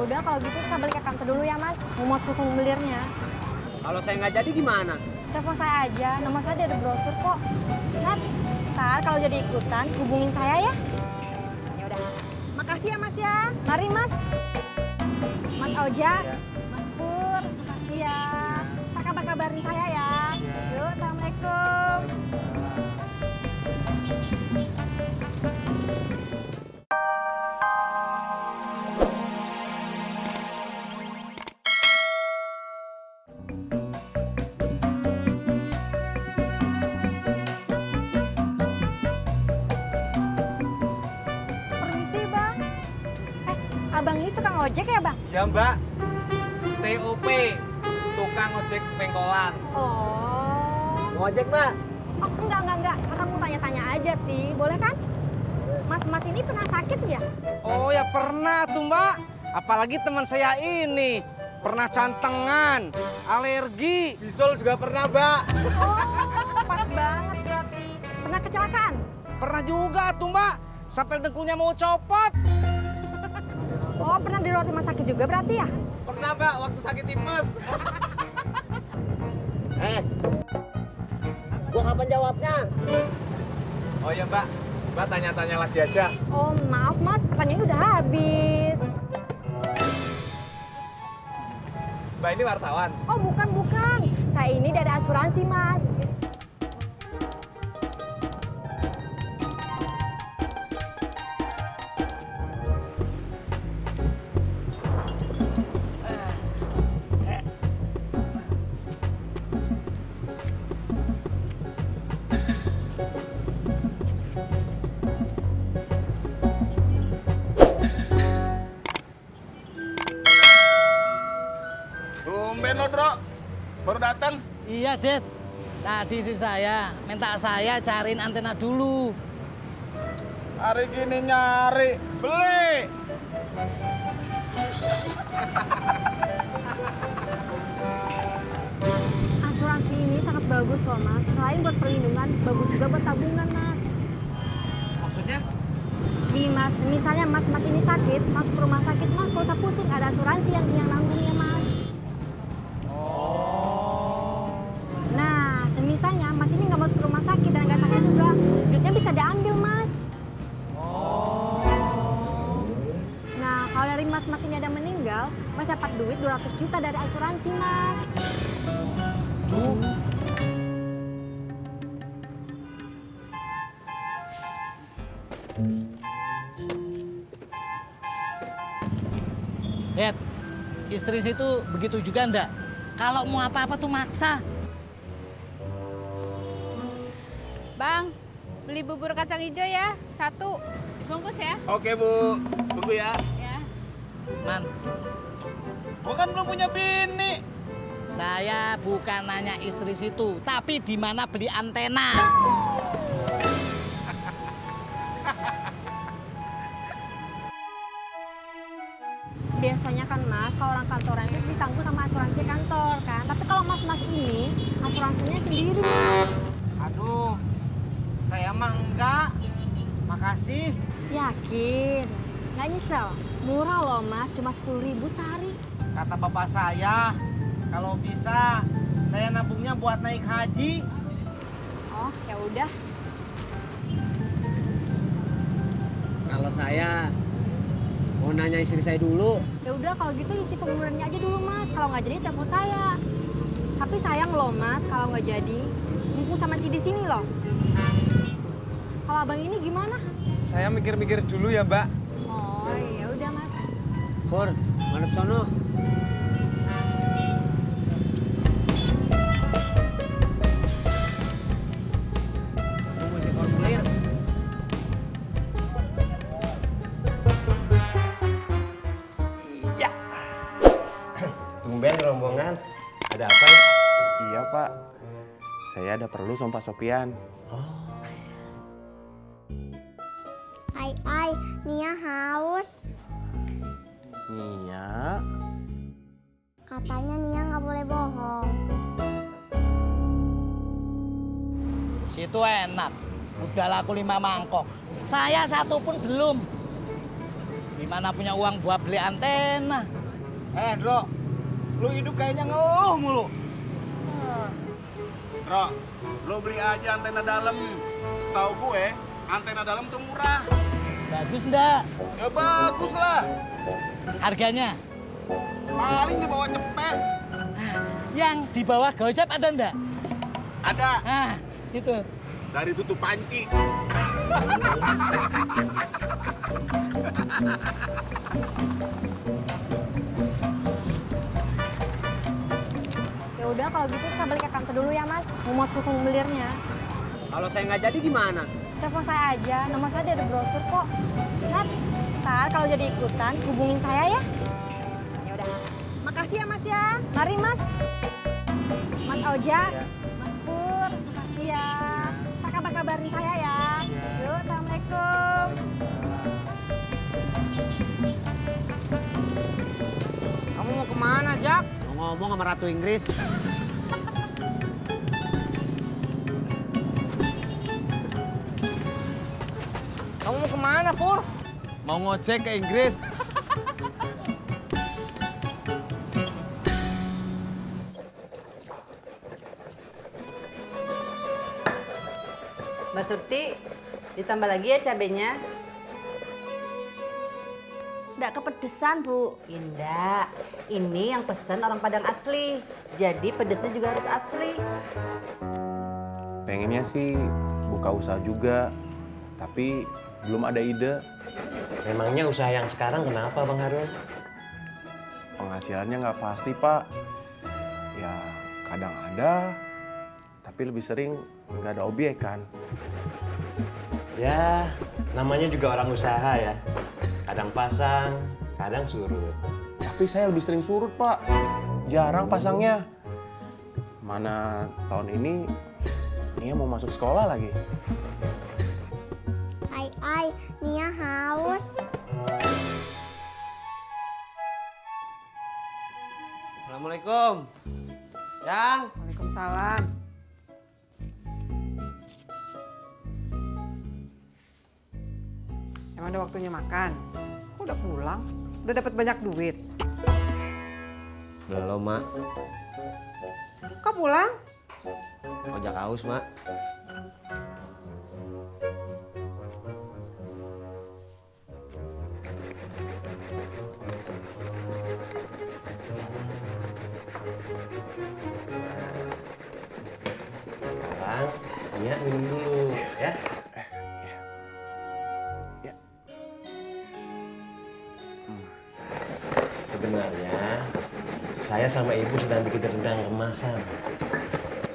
udah kalau gitu saya balik ke kantor dulu ya Mas. Mau masuk formulirnya. Kalau saya nggak jadi gimana? Telepon saya aja, nomor saya ada brosur kok. Mas, ntar kalau jadi ikutan hubungin saya ya. Ya udah. Makasih ya Mas ya. Mari Mas. Mas Ojak, ya. Mas Pur, makasih ya. Tak kabar-kabarin saya ya. Yuk, Assalamualaikum. Abang ini tukang ojek ya, Bang? Ya, Mbak. TOP, tukang ojek pengkolan. Oh. Mau ojek, Mbak? Oh, enggak. Saya mau tanya-tanya aja sih. Boleh kan? Mas ini pernah sakit nggak? Oh, ya pernah tuh, Mbak. Apalagi teman saya ini. Pernah cantengan, alergi. Bisul juga pernah, Mbak. Oh, pas banget berarti. Pernah kecelakaan? Pernah juga tuh, Mbak. Sampai dengkulnya mau copot. Oh, pernah dirawat rumah sakit juga berarti ya? Pernah, Mbak, waktu sakit tipes. Gua kapan jawabnya? Oh iya, Mbak. Mbak tanya-tanya lagi aja. Oh, maaf Mas, pertanyaannya udah habis. Mbak ini wartawan. Oh, bukan. Saya ini dari asuransi, Mas. Tumben lo, Bro. Baru datang. Iya, Det. Tadi sih saya minta saya cariin antena dulu. Hari gini nyari. Beli. Asuransi ini sangat bagus loh, Mas. Selain buat perlindungan, bagus juga buat tabungan, Mas. Maksudnya? Gini, Mas. Misalnya Mas ini sakit, masuk ke rumah sakit, Mas gak usah pusing. Ada asuransi yang nanggungnya, Mas. Nah, misalnya Mas ini nggak masuk ke rumah sakit dan nggak sakit juga, duitnya bisa diambil, Mas. Nah, kalau dari Mas ini ada meninggal, Mas dapat duit 200 juta dari asuransi, Mas. Det, istri situ begitu juga ndak? Kalau mau apa-apa tuh maksa. Bang, beli bubur kacang hijau ya, 1. Dibungkus ya. Oke, Bu. Tunggu ya. Ya. Man, Gua kan belum punya bini. saya bukan nanya istri situ, tapi di mana beli antena. Biasanya kan, Mas, kalau orang kantoran itu ditanggung sama asuransi kantor, kan? Tapi kalau Mas ini, asuransinya sendiri, Mas. Aduh, saya mah enggak. Makasih. Yakin? Nggak nyesel? Murah loh, Mas. Cuma 10.000 sehari. Kata bapak saya, kalau bisa saya nabungnya buat naik haji. Oh, ya udah. Kalau saya mau nanya istri saya dulu. Ya udah kalau gitu isi pengumumannya aja dulu, Mas. Kalau nggak jadi telepon saya. Tapi sayang loh, Mas, kalau nggak jadi. Mumpung sama si di sini loh. Kalau abang ini gimana? Saya mikir-mikir dulu ya, Mbak. Oh, ya udah, Mas. Pur, mana sono? Tunggu si formulir. Iya. Tumben rombongan, ada apa ya? Iya, Pak. Saya ada perlu sama Pak Sopian. Ai, Nia haus. Nia? Katanya Nia nggak boleh bohong. Situ enak. Udah laku 5 mangkok. Saya 1 pun belum. Gimana punya uang buat beli antena? Bro, lu hidup kayaknya ngeluh mulu. Bro, lo beli aja antena dalam. Setahu gue, antena dalam tuh murah. Bagus ndak? Ya bagus lah. Harganya? Paling di bawah cepet. Yang di bawah Gojek ada ndak? Ada. Nah, itu. Dari tutup panci. Ya udah kalau gitu saya balik ke kantor dulu ya Mas. Mau masuk formulirnya. Kalau saya nggak jadi gimana? Telepon saya aja, nomor saya ada brosur kok. Mas, ntar kalau jadi ikutan hubungin saya ya. Ya udah. Makasih ya Mas ya. Mari Mas. Mas Ojak, Mas Pur, makasih ya. Ntar kabar-kabarin saya ya. Yuk, Assalamualaikum. Kamu mau kemana, Jak? Mau ngomong sama Ratu Inggris. Kamu mau kemana, Pur? Mau ngojek ke Inggris. Mbak Surti, ditambah lagi ya cabenya. Nggak kepedesan, Bu. Indah, ini yang pesen orang Padang asli. Jadi pedesnya juga harus asli. Pengennya sih buka usaha juga, tapi belum ada ide. Memangnya usaha yang sekarang kenapa, Bang Harun? Penghasilannya nggak pasti, Pak. Ya, kadang ada, tapi lebih sering nggak ada obyekan. Ya, namanya juga orang usaha ya. Kadang pasang, kadang surut. Tapi saya lebih sering surut, Pak. Jarang pasangnya. Mana tahun ini Nia mau masuk sekolah lagi. Ai, Nia haus. Assalamualaikum. Yang. Waalaikumsalam. Emang udah waktunya makan? Kok udah pulang? Udah dapat banyak duit? Belum, Mak. Kok pulang? Ojak haus, Mak. Bang, Nia minum dulu ya. Sebenarnya saya sama ibu sedang bikin rendang kemasan.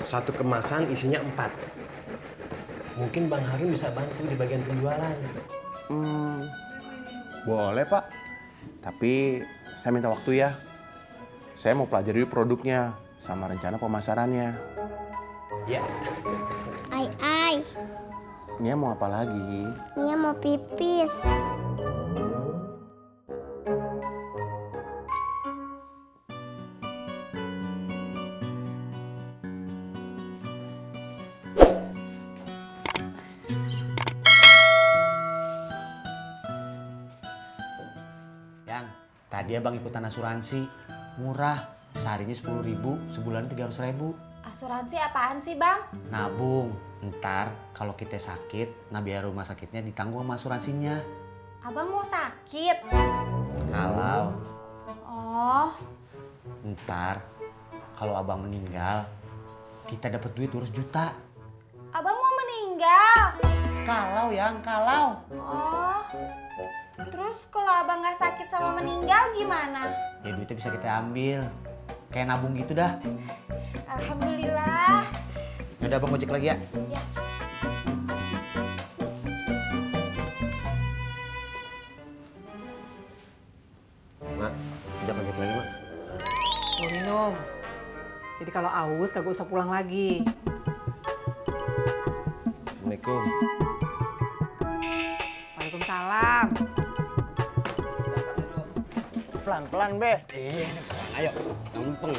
Satu kemasan isinya 4. Mungkin Bang Harun bisa bantu di bagian penjualan. Boleh, Pak. Tapi saya minta waktu ya. Saya mau pelajari dulu produknya sama rencana pemasarannya. Ya. Ai, Nia mau apa lagi? Nia mau pipis. Yang, tadi abang ikutan asuransi. Murah. Seharinya 10.000, sebulan 300.000. Asuransi apaan sih Bang? Nabung. Ntar kalau kita sakit, nah biaya rumah sakitnya ditanggung sama asuransinya. Abang mau sakit? Kalau Oh, ntar kalau abang meninggal, kita dapat duit 200 juta. Abang mau meninggal? Kalau. Oh, terus kalau Abang nggak sakit sama meninggal gimana? Ya duitnya bisa kita ambil. Kayak nabung gitu dah. Alhamdulillah. Yaudah abang ngojek lagi ya. Ya. Mak, kita ngojek lagi, Mak. Mau minum. Jadi kalau aus kagak usah pulang lagi. Assalamualaikum. Waalaikumsalam. Pelan-pelan, Be. Iya, pelan. Ayo, gampang.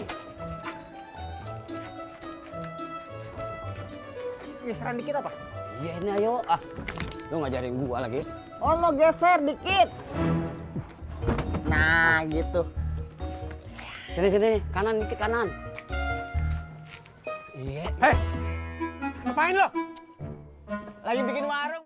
Geseran dikit apa? Iya, ini ayo. Lu ngajarin gua lagi. Oh, no, geser dikit. Nah, gitu. Sini, kanan dikit kanan. Iya. Hei, ngapain lo? Lagi bikin warung.